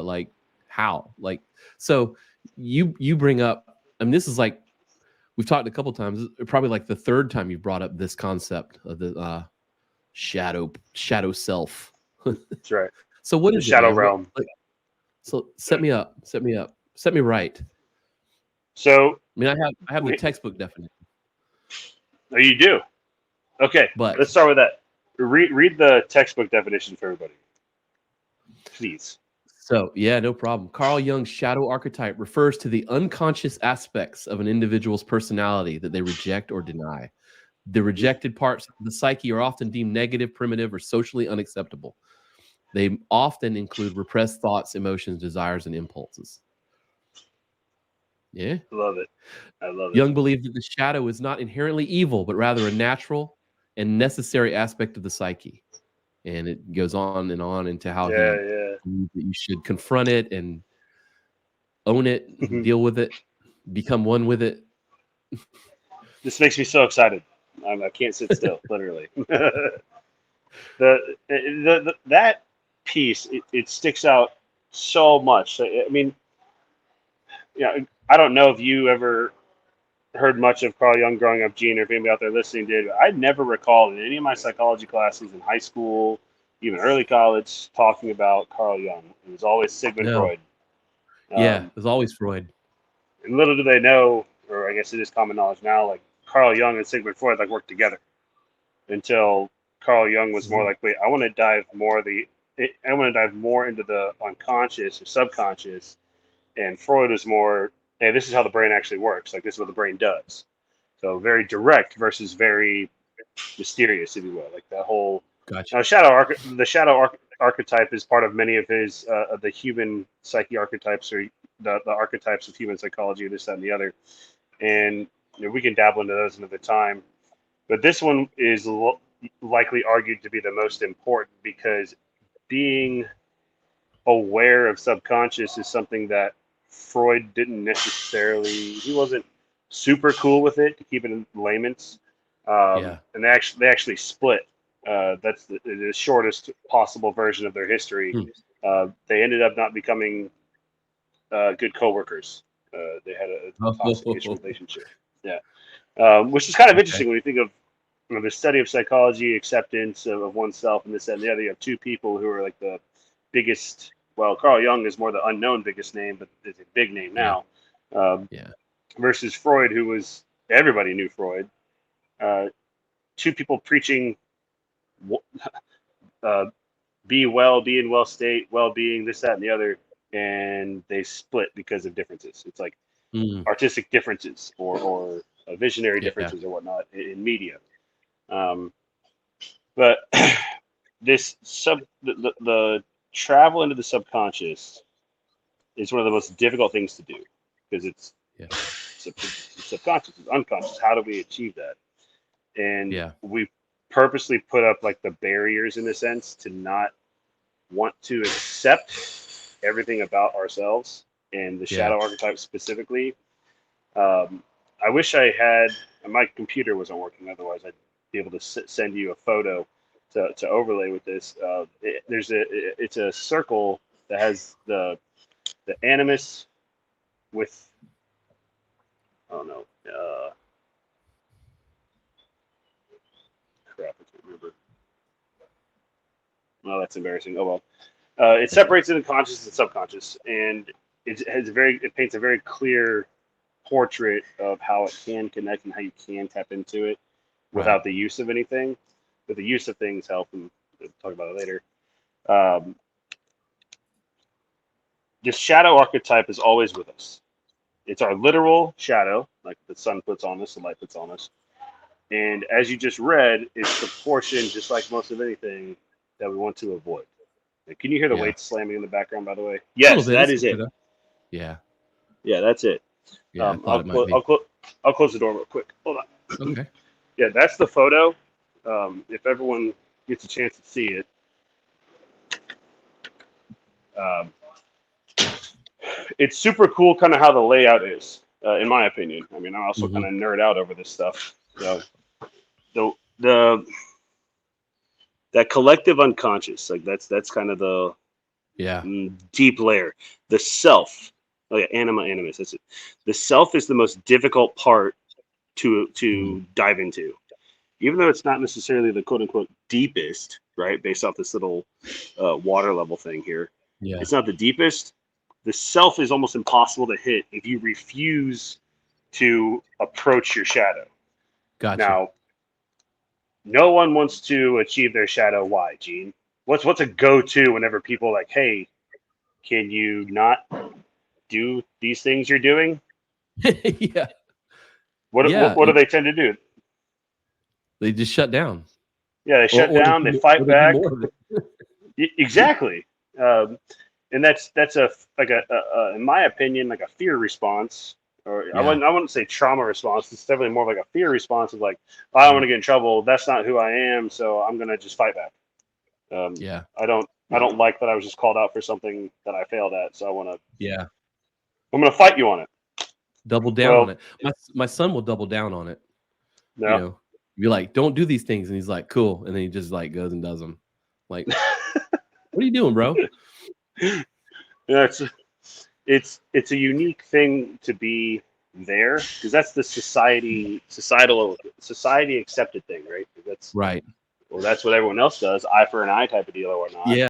like how? Like, so you bring up, I mean, this is like we've talked a couple times, probably like the third time you've brought up this concept of the shadow self. That's right. So what The is it, shadow man? What realm. like, so set me right. So I mean, I have the we, textbook definition, oh, you do. Okay, but let's start with that. Read the textbook definition for everybody, please. so yeah, no problem. Carl Jung's shadow archetype refers to the unconscious aspects of an individual's personality that they reject or deny. The rejected parts of the psyche are often deemed negative, primitive, or socially unacceptable. They often include repressed thoughts, emotions, desires, and impulses. Yeah. Love it. I love it. Jung believed that the shadow is not inherently evil, but rather a natural and necessary aspect of the psyche. And it goes on into how Yeah, he yeah. believed that you should confront it and own it, Mhm. deal with it, become one with it. This makes me so excited. I can't sit still, literally. That piece it sticks out so much. I mean, yeah, I don't know if you ever heard much of Carl Jung growing up, Gene, or if anybody out there listening did. But I never recalled in any of my psychology classes in high school, even early college, talking about Carl Jung. It was always Sigmund No. Freud. Yeah, Um, there's always Freud. and little do they know, or I guess it is common knowledge now, like Carl Jung and Sigmund Freud like worked together until Carl Jung was more Mhm. like, wait, I want to dive more into the unconscious or subconscious, and Freud was more, hey, this is how the brain actually works. Like this is what the brain does. So very direct versus very mysterious, if you will. Like that whole Gotcha. now archetype is part of many of his of the human psyche archetypes or the archetypes of human psychology, this, that, and the other. And we can dabble into those another time. But this one is likely argued to be the most important because being aware of subconscious is something that Freud didn't necessarily. He wasn't super cool with it, to keep it in layman's. Yeah. And they actually split. That's the shortest possible version of their history. Hmm. They ended up not becoming good coworkers. They had a toxic-ish Oh, relationship. Yeah, which is kind of okay. interesting when you think of the study of psychology, acceptance of oneself, and this that, and the other. You have two people who are like the biggest. Well, Carl Jung is more the unknown biggest name, but is a big name Yeah. now. Um, Yeah. versus Freud, who was everybody knew Freud. Uh, two people preaching, uh, be well, be in well state, well being, this, that, and the other, and they split because of differences. It's like Mm, artistic differences or visionary yeah. differences or whatnot in media. Um, but this the travel into the subconscious is one of the most difficult things to do because Yeah. it's subconscious, it's unconscious. How do we achieve that? And Yeah. we purposely put up like the barriers in a sense to not want to accept everything about ourselves and the Yeah. shadow archetype specifically. Um, I wish I had my computer wasn't working. Otherwise, I'd be able to send you a photo to overlay with this. It's a circle that has the animus with I don't know crap I can't remember. Well, that's embarrassing. Oh well. It separates it in conscious and subconscious, and it paints a very clear portrait of how it can connect and how you can tap into it Right. without the use of anything. But the use of things help, and we'll talk about it later. Um, this shadow archetype is always with us. It's our literal shadow, like the sun puts on us, the light puts on us. And as you just read, it's the portion, just like most of anything, that we want to avoid. Can you hear the Yeah. weights slamming in the background, by the way? A little Yes, bit. that It's is okay it. though. Yeah. Yeah, that's it. Yeah. I thought I'll it might close. be. I'll close the door real quick. Hold on. Okay. Yeah, that's the photo. If everyone gets a chance to see it, um, it's super cool. Kind of how the layout is, in my opinion. I mean, I also Hmm. kind of nerd out over this stuff. So the that collective unconscious, like that's kind of Yeah. Deep layer. The self. Oh yeah, anima, animus. That's it. The self is the most difficult part to dive into, even though it's not necessarily the quote unquote deepest, right? Based off this little water level thing here, Yeah. it's not the deepest. The self is almost impossible to hit if you refuse to approach your shadow. Gotcha. Now, no one wants to achieve their shadow. Why, Gene? What's a go-to whenever people are like, hey, can you not do these things you're doing? Yeah. What Yeah. do they tend to do? They just shut down. Yeah, they shut Or down. They or fight they do back. more of it. Exactly. And that's a like a in my opinion, like a fear response, or Yeah. I wouldn't say trauma response. It's definitely more like a fear response of like, I don't want to get in trouble. That's not who I am, so I'm gonna just fight back. Yeah. I don't like that I was just called out for something that I failed at, so Yeah. I'm gonna fight you on it. Double down on Well, it. My son will double down on it. You no, know, be like, don't do these things. And he's like, cool. And then he just like goes and does them. Like, what are you doing, bro? yeah, it's a unique thing to be there because that's the society accepted thing, right? Right. That's what everyone else does, eye for an eye type of deal or whatnot. Yeah.